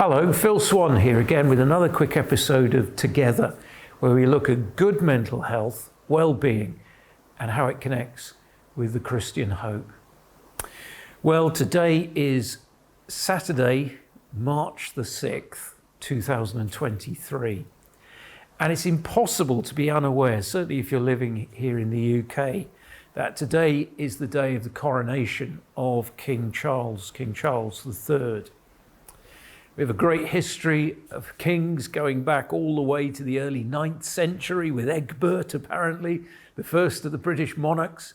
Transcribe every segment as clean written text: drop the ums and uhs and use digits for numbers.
Hello, Phil Swann here again with another quick episode of Together, where we look at good mental health, well-being, and how it connects with the Christian hope. Well, today is Saturday, March the 6th, 2023. And it's impossible to be unaware, certainly if you're living here in the UK, that today is the day of the coronation of King Charles III. We have a great history of kings going back all the way to the early 9th century with Egbert, apparently, the first of the British monarchs,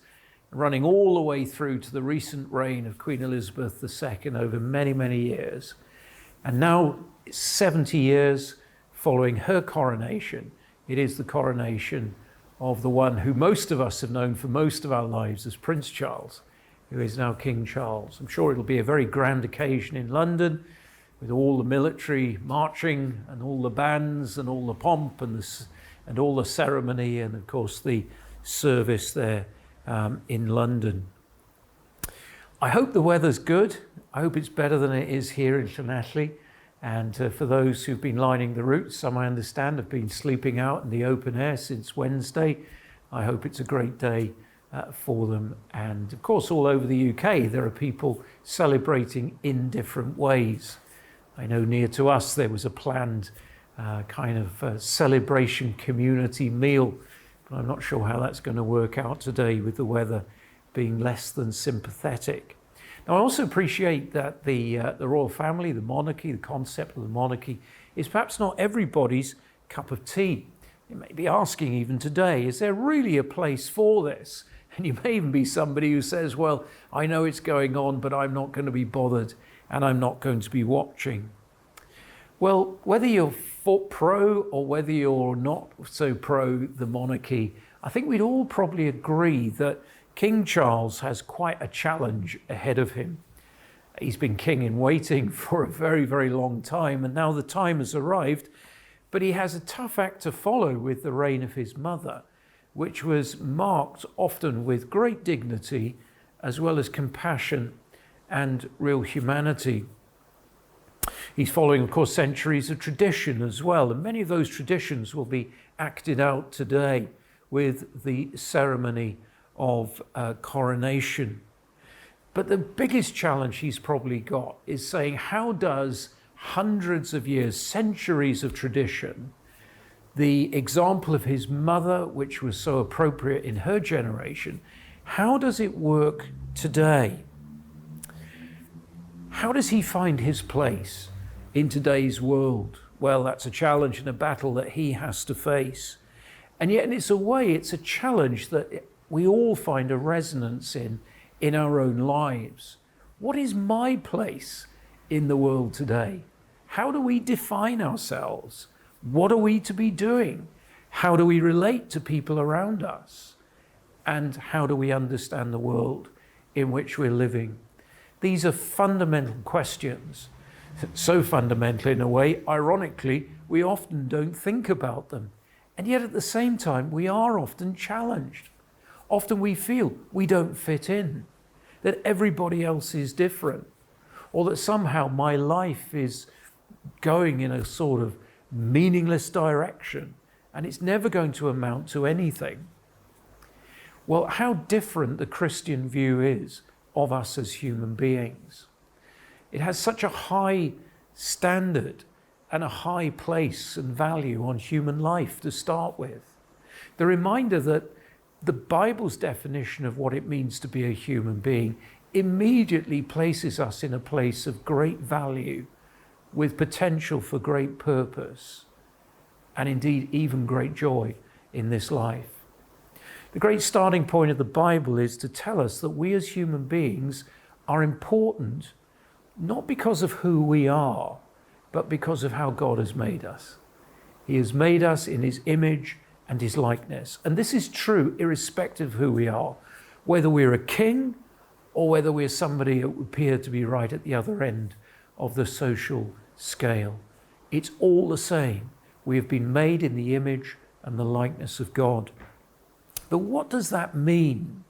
running all the way through to the recent reign of Queen Elizabeth II over many, many years. And now, 70 years following her coronation, it is the coronation of the one who most of us have known for most of our lives as Prince Charles, who is now King Charles. I'm sure it'll be a very grand occasion in London, with all the military marching and all the bands and all the pomp and all the ceremony and of course the service there in London. I hope the weather's good. I hope it's better than it is here in Llanelli. And for those who've been lining the route, some I understand have been sleeping out in the open air since Wednesday. I hope it's a great day for them. And of course, all over the UK, there are people celebrating in different ways. I know near to us there was a planned celebration community meal, but I'm not sure how that's going to work out today with the weather being less than sympathetic. Now, I also appreciate that the royal family, the monarchy, the concept of the monarchy is perhaps not everybody's cup of tea. You may be asking even today, is there really a place for this? And you may even be somebody who says, well, I know it's going on, but I'm not going to be bothered and I'm not going to be watching. Well, whether you're pro or whether you're not so pro the monarchy, I think we'd all probably agree that King Charles has quite a challenge ahead of him. He's been king in waiting for a very, very long time, and now the time has arrived, but he has a tough act to follow with the reign of his mother, which was marked often with great dignity as well as compassion and real humanity. He's following, of course, centuries of tradition as well, and many of those traditions will be acted out today with the ceremony of coronation. But the biggest challenge he's probably got is saying, how does hundreds of years, centuries of tradition, the example of his mother, which was so appropriate in her generation, how does it work today? How does he find his place in today's world? Well, that's a challenge and a battle that he has to face. And yet, it's a challenge that we all find a resonance in our own lives. What is my place in the world today? How do we define ourselves? What are we to be doing? How do we relate to people around us? And how do we understand the world in which we're living? These are fundamental questions, so fundamental in a way, ironically, we often don't think about them. And yet at the same time, we are often challenged. Often we feel we don't fit in, that everybody else is different, or that somehow my life is going in a sort of meaningless direction, and it's never going to amount to anything. Well, how different the Christian view is of us as human beings. It has such a high standard and a high place and value on human life to start with. The reminder that the Bible's definition of what it means to be a human being immediately places us in a place of great value, with potential for great purpose, and indeed even great joy in this life. The great starting point of the Bible is to tell us that we as human beings are important, not because of who we are, but because of how God has made us. He has made us in his image and his likeness. And this is true irrespective of who we are, whether we're a king or whether we're somebody who would appear to be right at the other end of the social scale. It's all the same. We have been made in the image and the likeness of God. But what does that mean?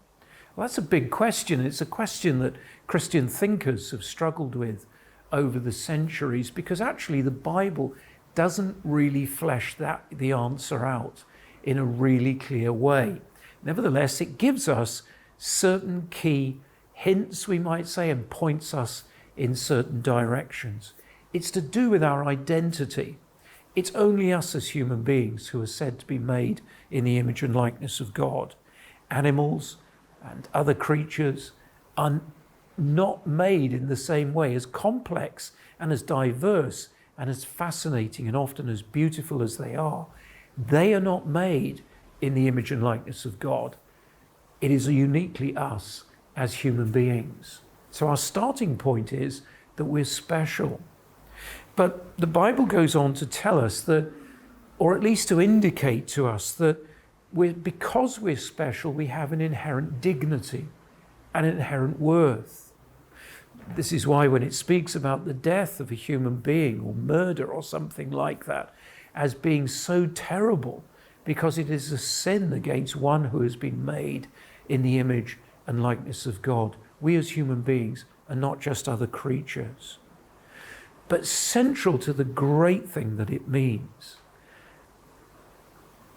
Well, that's a big question. It's a question that Christian thinkers have struggled with over the centuries, because actually the Bible doesn't really flesh the answer out in a really clear way. Nevertheless, it gives us certain key hints, we might say, and points us in certain directions. It's to do with our identity. It's only us as human beings who are said to be made in the image and likeness of God. Animals and other creatures are not made in the same way, as complex and as diverse and as fascinating and often as beautiful as they are. They are not made in the image and likeness of God. It is uniquely us as human beings. So our starting point is that we're special. But the Bible goes on to tell us that, or at least to indicate to us that because we're special, we have an inherent dignity, an inherent worth. This is why when it speaks about the death of a human being or murder or something like that as being so terrible, because it is a sin against one who has been made in the image and likeness of God. We as human beings are not just other creatures. But central to the great thing that it means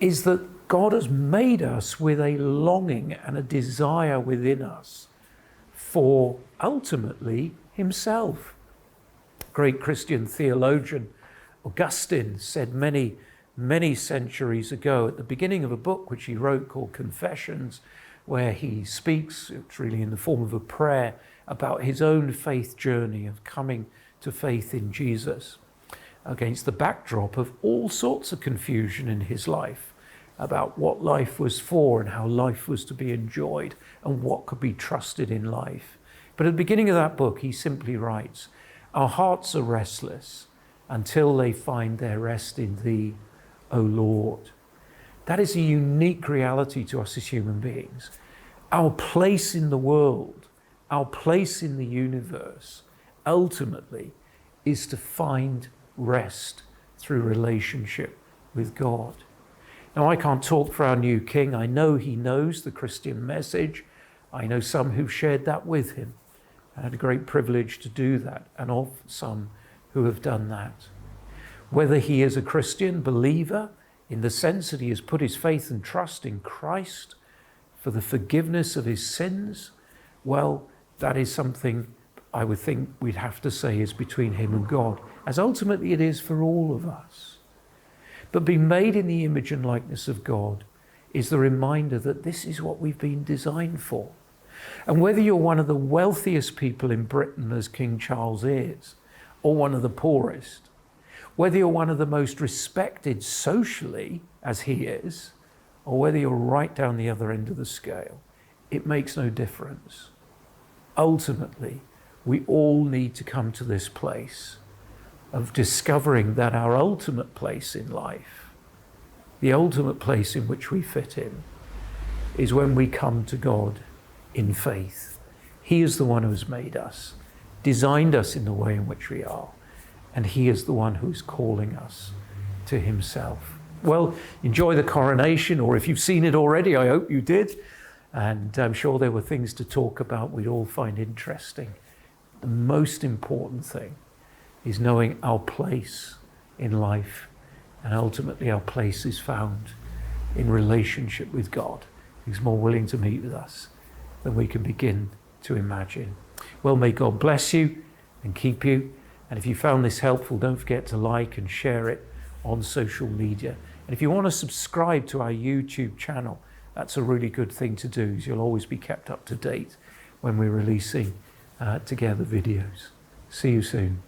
is that God has made us with a longing and a desire within us for ultimately himself. Great Christian theologian Augustine said many centuries ago, at the beginning of a book which he wrote called Confessions, where he speaks, it's really in the form of a prayer, about his own faith journey of coming to faith in Jesus against the backdrop of all sorts of confusion in his life about what life was for and how life was to be enjoyed and what could be trusted in life. But at the beginning of that book, he simply writes, "Our hearts are restless until they find their rest in thee, O Lord." That is a unique reality to us as human beings. Our place in the world, our place in the universe, ultimately is to find rest through relationship with God. Now, I can't talk for our new king. I know he knows the Christian message. I know some who've shared that with him. I had a great privilege to do that, and of some who have done that. Whether he is a Christian believer in the sense that he has put his faith and trust in Christ for the forgiveness of his sins, well, that is something I would think we'd have to say is between him and God, as ultimately it is for all of us. But being made in the image and likeness of God is the reminder that this is what we've been designed for. And whether you're one of the wealthiest people in Britain, as King Charles is, or one of the poorest, whether you're one of the most respected socially, as he is, or whether you're right down the other end of the scale, it makes no difference. Ultimately, we all need to come to this place of discovering that our ultimate place in life, the ultimate place in which we fit in, is when we come to God in faith. He is the one who's made us, designed us in the way in which we are, and he is the one who's calling us to himself. Well, enjoy the coronation, or if you've seen it already, I hope you did. And I'm sure there were things to talk about we'd all find interesting. The most important thing is knowing our place in life, and ultimately our place is found in relationship with God, who's more willing to meet with us than we can begin to imagine. Well, may God bless you and keep you. And if you found this helpful, don't forget to like and share it on social media. And if you want to subscribe to our YouTube channel, that's a really good thing to do, as you'll always be kept up to date when we're releasing together videos. See you soon.